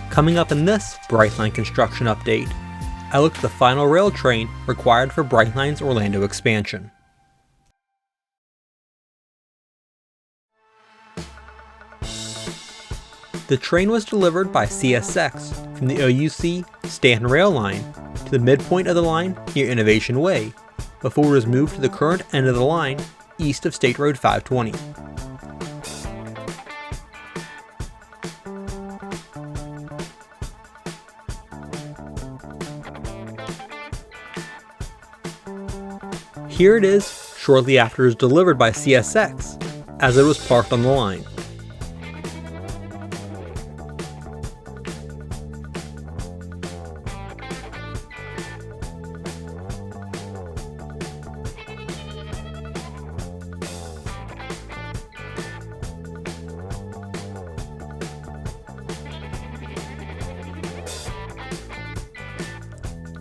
Coming up in this Brightline construction update, I look at the final rail train required for Brightline's Orlando expansion. The train was delivered by CSX from the OUC Stanton Rail Line to the midpoint of the line near Innovation Way, before it was moved to the current end of the line east of State Road 520. Here it is shortly after it was delivered by CSX, as it was parked on the line.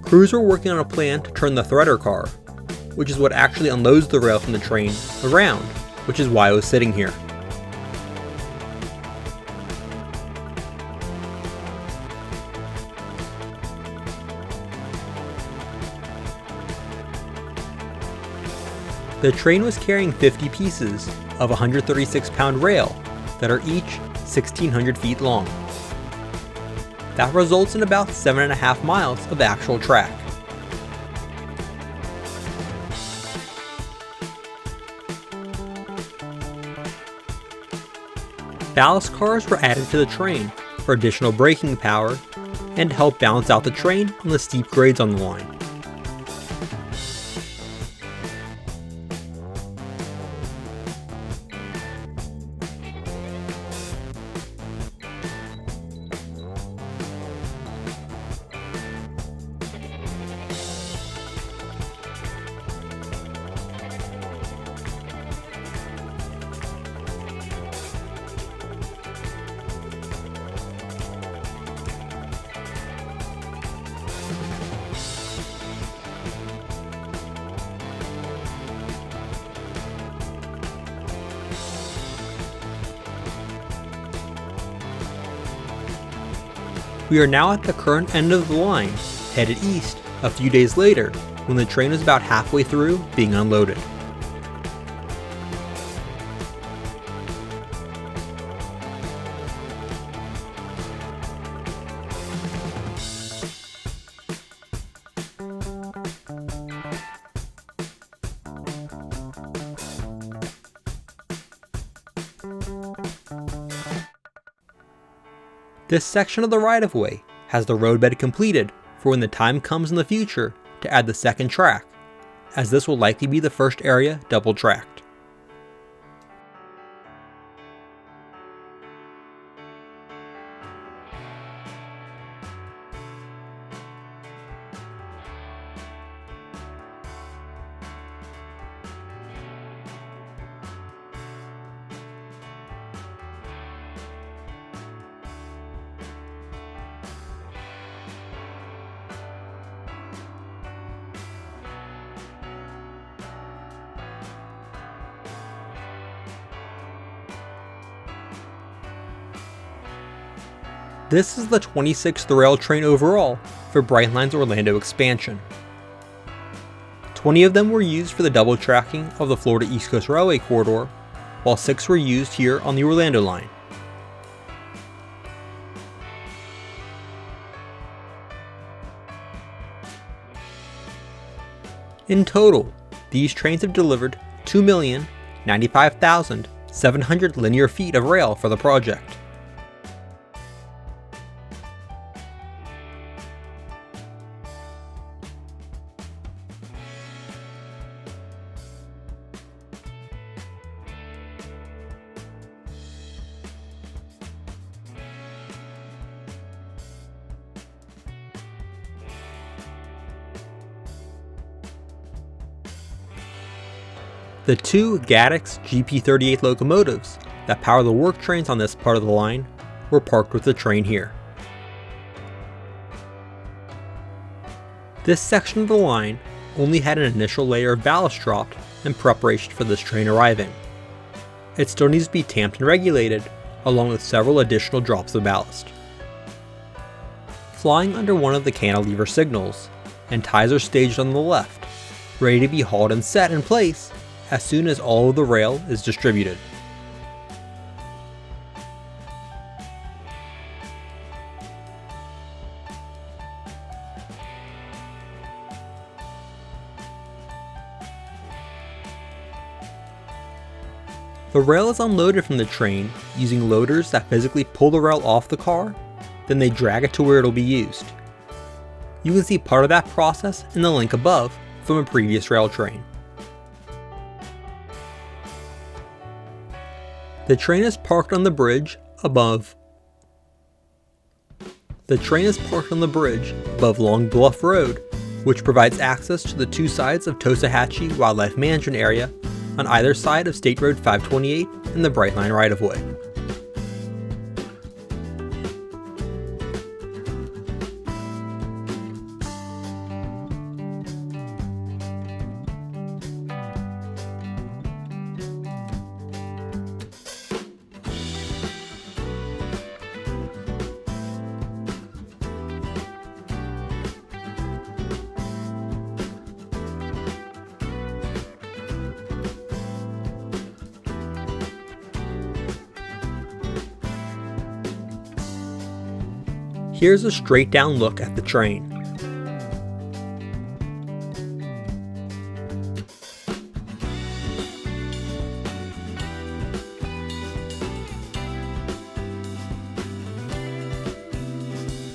Crews were working on a plan to turn the threader car, which is what actually unloads the rail from the train, around, which is why it was sitting here. The train was carrying 50 pieces of 136-pound rail that are each 1,600 feet long. That results in about 7.5 miles of actual track. Ballast cars were added to the train for additional braking power and to help balance out the train on the steep grades on the line. We are now at the current end of the line, headed east a few days later, when the train is about halfway through being unloaded. This section of the right-of-way has the roadbed completed for when the time comes in the future to add the second track, as this will likely be the first area double-tracked. This is the 26th rail train overall for Brightline's Orlando expansion. 20 of them were used for the double tracking of the Florida East Coast Railway corridor, while 6 were used here on the Orlando line. In total, these trains have delivered 2,095,700 linear feet of rail for the project. The 2 Gaddix GP38 locomotives that power the work trains on this part of the line were parked with the train here. This section of the line only had an initial layer of ballast dropped in preparation for this train arriving. It still needs to be tamped and regulated, along with several additional drops of ballast. flying under one of the cantilever signals, and ties are staged on the left, ready to be hauled and set in place as soon as all of the rail is distributed. The rail is unloaded from the train using loaders that physically pull the rail off the car, then they drag it to where it'll be used. You can see part of that process in the link above from a previous rail train. The train is parked on the bridge above Long Bluff Road, which provides access to the two sides of Tosahatchee Wildlife Management Area on either side of State Road 528 and the Brightline right-of-way. Here's a straight down look at the train.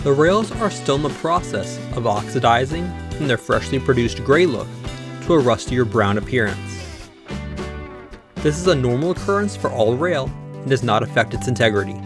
The rails are still in the process of oxidizing from their freshly produced gray look to a rustier brown appearance. This is a normal occurrence for all rail and does not affect its integrity.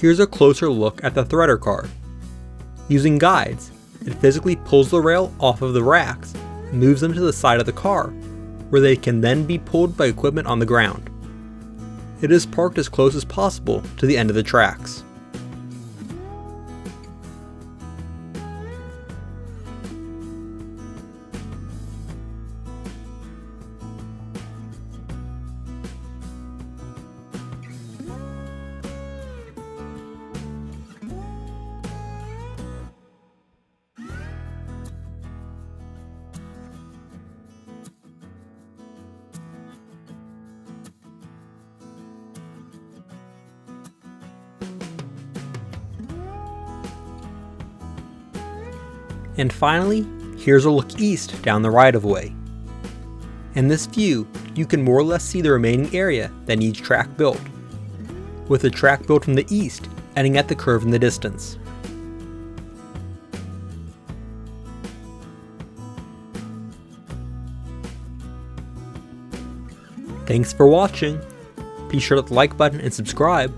Here's a closer look at the threader car. Using guides, it physically pulls the rail off of the racks and moves them to the side of the car, where they can then be pulled by equipment on the ground. It is parked as close as possible to the end of the tracks. And finally, here's a look east down the right-of-way. In this view, you can more or less see the remaining area that needs track built, with the track built from the east ending at the curve in the distance. Thanks for watching. Be sure to hit the like button and subscribe.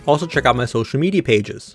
Also check out my social media pages.